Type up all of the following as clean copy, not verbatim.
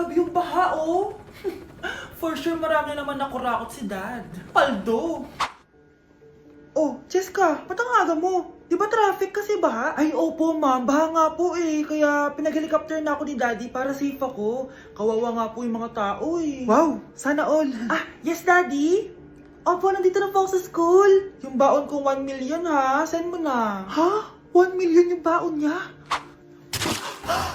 Grabe yung baha, oh. For sure, marami naman nakurakot si Dad. Paldo. Oh, Cheska, ba't ang aga mo? Di ba traffic kasi baha? Ay, opo ma'am, baha nga po eh. Kaya pinag-helicopter na ako ni Daddy para safe ako. Kawawa nga po yung mga tao eh. Wow, sana all. Ah, yes Daddy? Opo, nandito na po ako sa school. Yung baon kong 1 million ha, send mo na. Ha? 1 million yung baon niya?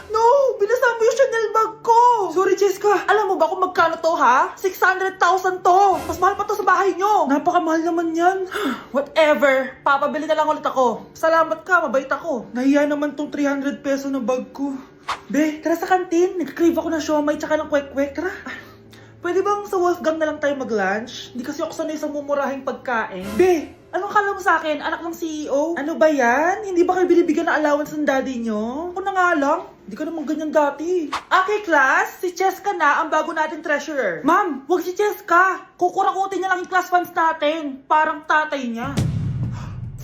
No! Binasa mo yung Chanel bag ko! Sorry, Cheska. Alam mo ba kung magkano to, ha? 600,000 to! Mas mahal pa to sa bahay nyo! Napakamahal naman yan. Whatever. Papabili na lang ulit ako. Salamat ka, mabait ako. Nahiya naman tong 300 peso na bag ko. Be, tara sa kantin. Nag-crave ako ng siomay tsaka ng kwek-kwek. Tara. Pwede bang sa Wolfgang na lang tayo mag-lunch? Hindi kasi ako sanay sa mumurahing pagkain. Be, anong kala mo sa akin? Anak ng CEO? Ano ba yan? Hindi ba kayo binibigyan ng allowance ng daddy nyo? Ako na nga lang. Hindi ka naman ganyan dati. Okay, class. Si Cheska na ang bago nating treasurer. Ma'am, wag si Cheska. Kukurakutin niya lang yung class funds natin. Parang tatay niya.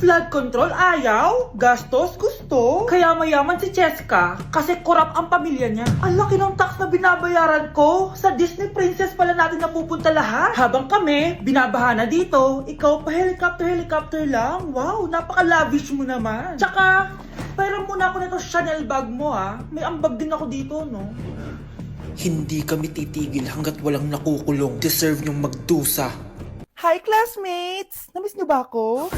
Flood control, ayaw. Gastos, gusto. Kaya mayaman si Cheska kasi korap ang pamilya niya. Ang laki ng tax na binabayaran ko. Sa Disney Princess pala natin napupunta lahat. Habang kami, binabaha na dito. Ikaw pa helicopter lang. Wow, napaka-lavish mo naman. Tsaka, pairam muna ako nito Chanel bag mo ha. May ambag din ako dito, no? Hindi kami titigil hanggat walang nakukulong. Deserve niyong magdusa. Hi, classmates! Namiss niyo ba ako?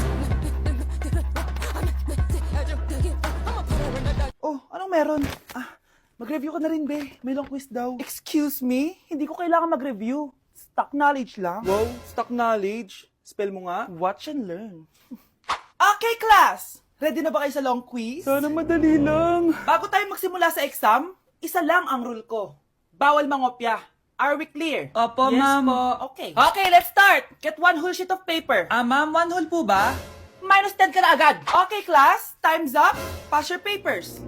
Oh, anong meron? Ah, mag-review ka na rin, be. May long quiz daw. Excuse me? Hindi ko kailangan mag-review. Stock knowledge lang. Wow, stock knowledge. Spell mo nga. Watch and learn. Okay, class! Ready na ba kayo sa long quiz? Sana madali lang. Bago tayo magsimula sa exam, isa lang ang rule ko. Bawal mangopya. Are we clear? Opo, yes, ma'am. po. Okay. Okay, let's start. Get one whole sheet of paper. Ma'am, 1 whole po ba? Minus 10 ka na agad. Okay, class. Time's up. Pass your papers.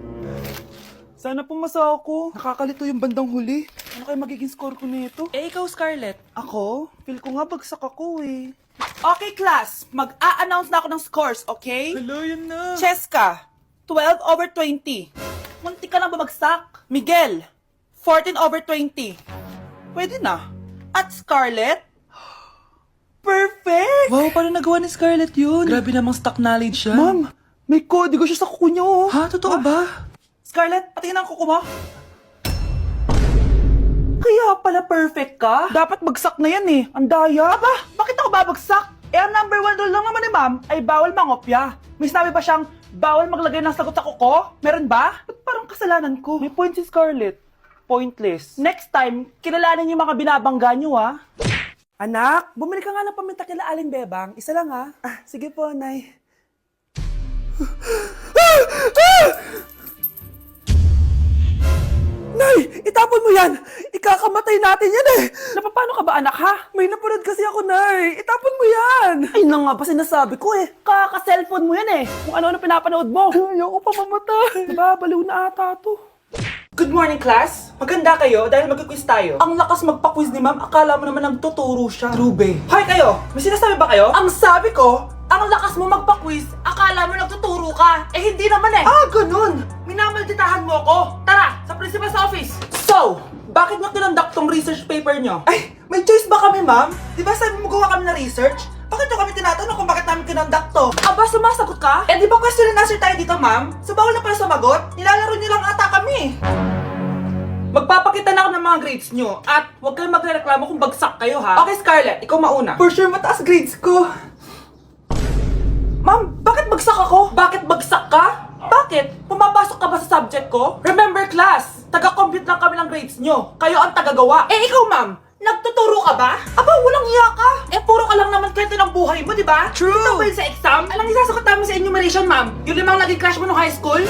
Sana pumasa ako. Nakakalito yung bandang huli. Ano kaya magiging score ko nito? Eh, ikaw, Scarlett. Ako? Feel ko nga bagsak ako eh. Okay, class. Mag-a-announce na ako ng scores, okay? Hello, yun na. Cheska, 12 over 20. Munti ka lang bumagsak. Miguel, 14 over 20. Pwede na. At Scarlett, perfect! Wow, paano nagawa ni Scarlett yun? Grabe namang stock knowledge siya. Ma'am, may kodigo siya sa kuko niya, oh. Ha? Totoo ba? Scarlett, patingin ang kuko mo. Kaya pala perfect ka? Dapat bagsak na yan eh. Ang daya. Aba, bakit ako babagsak? Eh, ang number 1 rule lang naman ni ma'am ay bawal mangopya. May sinabi ba siyang bawal maglagay ng sagot sa kuko? Meron ba? Ba't parang kasalanan ko? May point si Scarlett. Pointless. Next time, kilalanin yung mga binabangga nyo, ha? Anak, bumili ka nga ng paminta kila Aling Bebang. Isa lang, ha? Ah, sige po, Nay. Nay, itapon mo yan! Ikakamatay natin yan eh! Napapano ka ba anak ha? May napanood kasi ako, Nay! Itapon mo yan! Ay na nga ba sinasabi ko eh! Kaka-cellphone mo yan eh! Kung ano-ano pinapanood mo! Ayoko pa mamatay! Diba, baliw na ata to. Good morning, class! Maganda kayo dahil mag-quiz tayo. Ang lakas magpa-quiz ni ma'am, akala mo naman nagtuturo siya. Trube. Hoy kayo! May sinasabi ba kayo? Ang sabi ko, ang lakas mo magpa-quiz, akala mo nagtuturo ka. Eh hindi naman eh. Ah, ganun! Minamalditahan mo ako. Tara, sa principal's office. So, bakit nyo kinonduct tong research paper nyo? Ay, may choice ba kami, ma'am? Di ba sabi mo gawa kami na research? Bakit nyo kami tinatanong kung bakit namin kinonduct to? Aba, sumasagot ka? Eh di ba question and answer tayo dito, ma'am? So bawal na pala sumagot? Nilalaro nyo lang ata kami. Magpapakita na ako ng mga grades nyo at huwag kayong magreklamo kung bagsak kayo, ha? Okay, Scarlett, ikaw mauna. For sure, mataas grades ko. Ma'am, bakit bagsak ako? Bakit bagsak ka? Bakit? Pumapasok ka ba sa subject ko? Remember, class, taga-compute lang kami ng grades nyo. Kayo ang taga-gawa. Eh, ikaw, ma'am, nagtuturo ka ba? Aba, walang iya ka. Eh, puro ka lang naman kwento ng buhay mo, di ba? True. Ito ba yun sa exam? Alang isasagot namin sa enumeration, ma'am? Yung 5 naging crush mo nung high school?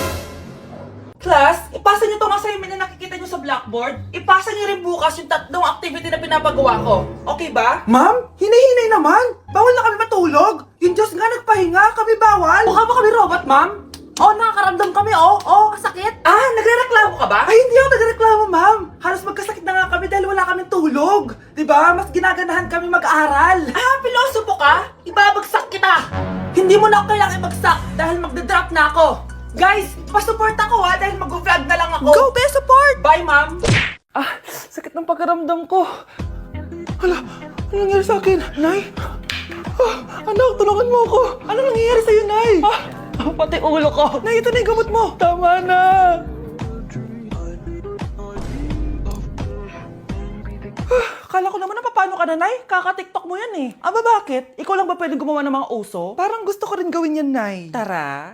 Class, ipasa nyo tong assignment na nakikita nyo sa blackboard. Ipasa nyo rin bukas yung 3 activity na pinapagawa ko. Okay ba? Ma'am, hinay-hinay naman. Bawal na kami matulog. Yung Diyos nga nagpahinga, kami bawal. Mukha ba kami robot, ma'am? Oh, nakakaramdam kami, oh. Oh, sakit. Ah, nagrereklamo ka ba? Ay, hindi ako nagrereklamo, ma'am. Halos magkasakit na nga kami dahil wala kaming tulog. Diba? Mas ginaganahan kami mag-aral. Ah, pilosopo ka? Ibabagsak kita. Hindi mo na ako kailangang ibagsak dahil magdadrop na ako. Guys, pasupport ako ha dahil mag-vlog na lang ako. Go, be support! Bye, ma'am. Sakit ng pakiramdam ko. Hala, ano nangyari sa akin? Nay? Anak, tulungan mo ako. Ano nangyayari sa'yo, Nay? Pati ulo ko. Nay, ito na yung gamot mo. Tama na. Kala ko naman na paano ka na, Nay? Kaka-tiktok mo yan eh. Aba, bakit? Ikaw lang ba pwedeng gumawa ng mga uso? Parang gusto ko rin gawin yan, Nay. Tara.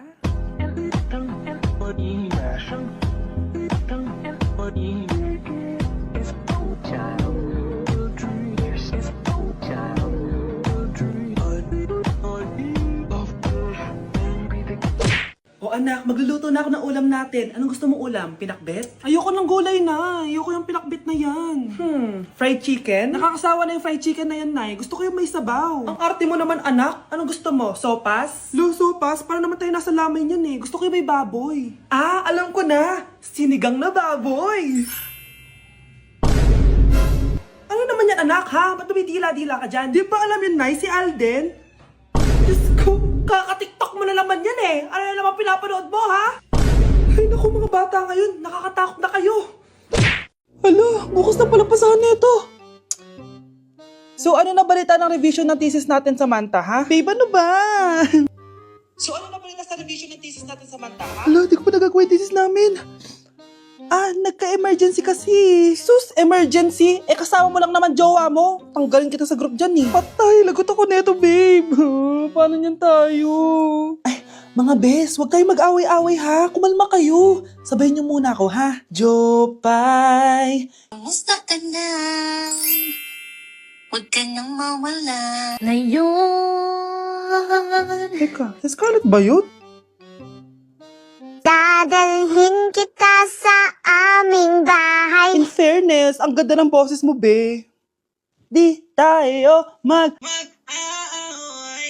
O anak, magluluto na ako ng ulam natin. Anong gusto mong ulam? Pinakbet? Ayoko ng gulay na. Ayoko yung pinakbet na yan. Fried chicken? Nakakasawa na yung fried chicken na yan, Nay. Gusto ko yung may sabaw. Ang arte mo naman, anak. Anong gusto mo? Sopas? Sopas? Para naman tayo nasa lamay niyan eh. Gusto ko yung may baboy. Ah, alam ko na. Sinigang na baboy. Ano naman yan, anak, ha? Ba't tumitila-dila ka dyan? Di ba alam yun, Nay? Si Alden? Diyos ko, kaka-tiktok mo na naman yan eh. Ano na naman pinapanood mo, ha? Ay naku, mga bata ngayon, nakakatakot na kayo. Hala, bukas na pala pasahan nito. So ano na balita ng revision ng thesis natin, Samantha, ha? Babe, ano ba? So ano na balita sa revision ng thesis natin, Samantha, ha? Hala, di ko pa nagagawa yung thesis namin. Nagka-emergency kasi. Sus, emergency? Kasama mo lang naman jowa mo. Tanggalin kita sa group dyan eh. Patay, lagot ako neto, babe. Paano niyan tayo? Ay, mga bes, huwag kayong mag-away-away ha. Kumalma kayo. Sabayin niyo muna ako ha. Jopay. Kumusta ka na? Huwag ka nang mawala. Ngayon. Teka, si Scarlett ba yun? Dadalhin kita sa aming bahay. In fairness, ang ganda ng boses mo, be. Di tayo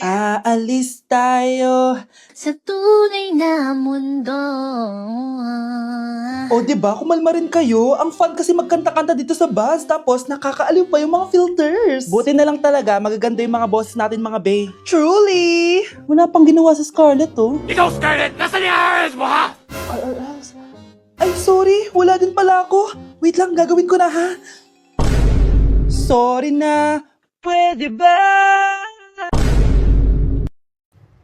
aalis tayo. Sa tunay na mundo. O, diba? Kumalma rin kayo. Ang fun kasi magkanta-kanta dito sa bus. Tapos, nakakaaliw pa yung mga filters. Buti na lang talaga, magaganda yung mga boses natin, mga bay. Truly! Wala pang ginawa sa Scarlett, oh. Ikaw, Scarlett! Nasaan yung IRS mo, ha? Ay, sorry. Wala din pala ako. Wait lang, gagawin ko na, ha? Sorry na. Pwede ba?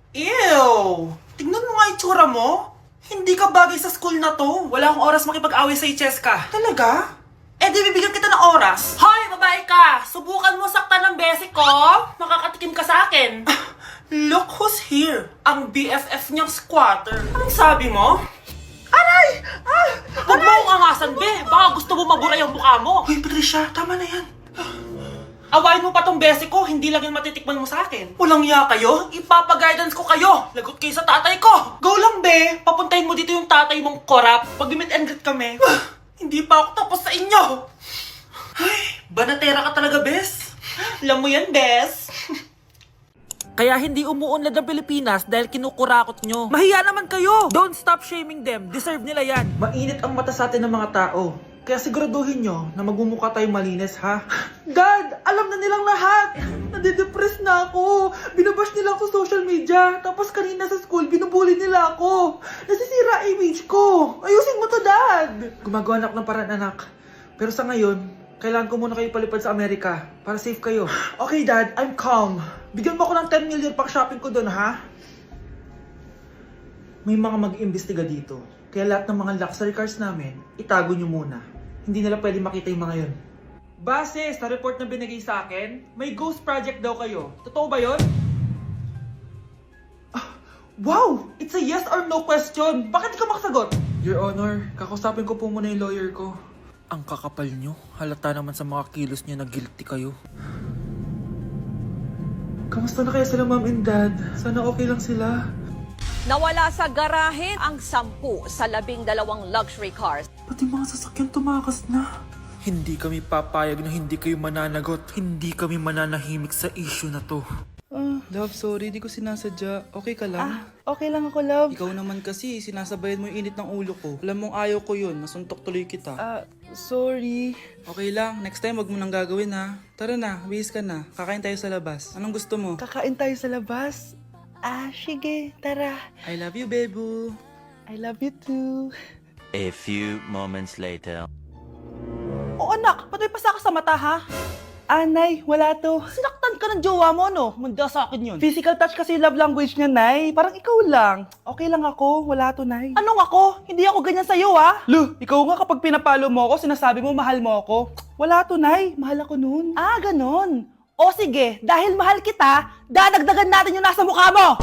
Ew! Tignan mo nga itsura mo. Hindi ka bagay sa school na to. Wala akong oras makipag-away sa Cheska. Talaga? Eh di bibigyan kita ng oras. Hoy, babae ka! Subukan mo saktan ng basic ko. Makakatikim ka sa akin. Look who's here. Ang BFF niyang squatter. Anong sabi mo? Aray! Huwag mo akong angasan, be. Baka gusto mo mabura yung mukha mo. Hoy, Patricia, tama na yan. Awayin mo pa tong basic ko, hindi lang yung matitikman mo sa akin. Walang iya kayo, ipapag-guidance ko kayo. Lagot kayo sa tatay ko. Go lang, be. Papuntahin mo dito yung tatay mong korap. Pag-meet and greet kami. Hindi pa ako tapos sa inyo. Ay, banatera ka talaga, bes. Alam mo yan, bes. Kaya hindi umuunlad ang Pilipinas dahil kinukurakot nyo. Mahiya naman kayo! Don't stop shaming them. Deserve nila yan. Mainit ang mata sa atin ng mga tao. Kaya siguraduhin nyo na magmumukha tayo malinis, ha? Dad! Alam na nilang lahat! Nadidepress na ako! Binabash nila ako sa social media. Tapos kanina sa school, binubuli nila ako. Nasisira image ko. Ayusin mo to, Dad! Gumagawa na ako ng paraan, anak. Pero sa ngayon, kailangan ko muna kayo palipad sa Amerika para safe kayo. Okay, Dad. I'm calm. Bigyan mo ako ng 10 million pang shopping ko doon, ha? May mga mag-imbestiga dito. Kaya lahat ng mga luxury cars namin, itago nyo muna. Hindi nila pwede makita yung mga yun. Base sa report na binigay sa akin, may ghost project daw kayo. Totoo ba yun? Wow! It's a yes or no question. Bakit di ka makasagot? Your Honor, kakusapin ko po muna yung lawyer ko. Ang kakapal nyo. Halata naman sa mga kilos nyo na guilty kayo. Kamusta na kaya sila, Mom and Dad? Sana okay lang sila. Nawala sa garahe ang 10 sa 12 luxury cars. Pati mga sasakyan tumakas na. Hindi kami papayag na hindi kayo mananagot. Hindi kami mananahimik sa issue na to. Love, sorry. Di ko sinasadya. Okay ka lang? Okay lang ako, love. Ikaw naman kasi, sinasabayan mo yung init ng ulo ko. Alam mong ayaw ko yun. Nasuntok tuloy kita. Sorry. Okay lang. Next time, wag mo nang gagawin, ha? Tara na, bihis ka na. Kakain tayo sa labas. Anong gusto mo? Kakain tayo sa labas? Sige, tara. I love you, Bebu. I love you too. A few moments later. O anak, ba't may pasa ka sa mata ha? Nay, wala to. Sinaktan ka ng jowa mo no? Manda sa akin yun. Physical touch kasi yung love language niya, Nay. Parang ikaw lang. Okay lang ako, wala to, Nay. Anong ako? Hindi ako ganyan sa'yo ha? Lu, ikaw nga kapag pinapalo mo ako, sinasabi mo mahal mo ako. Wala to, Nay. Mahal ako nun. Ah, ganon. O sige, dahil mahal kita, dadagdagan natin yung nasa mukha mo!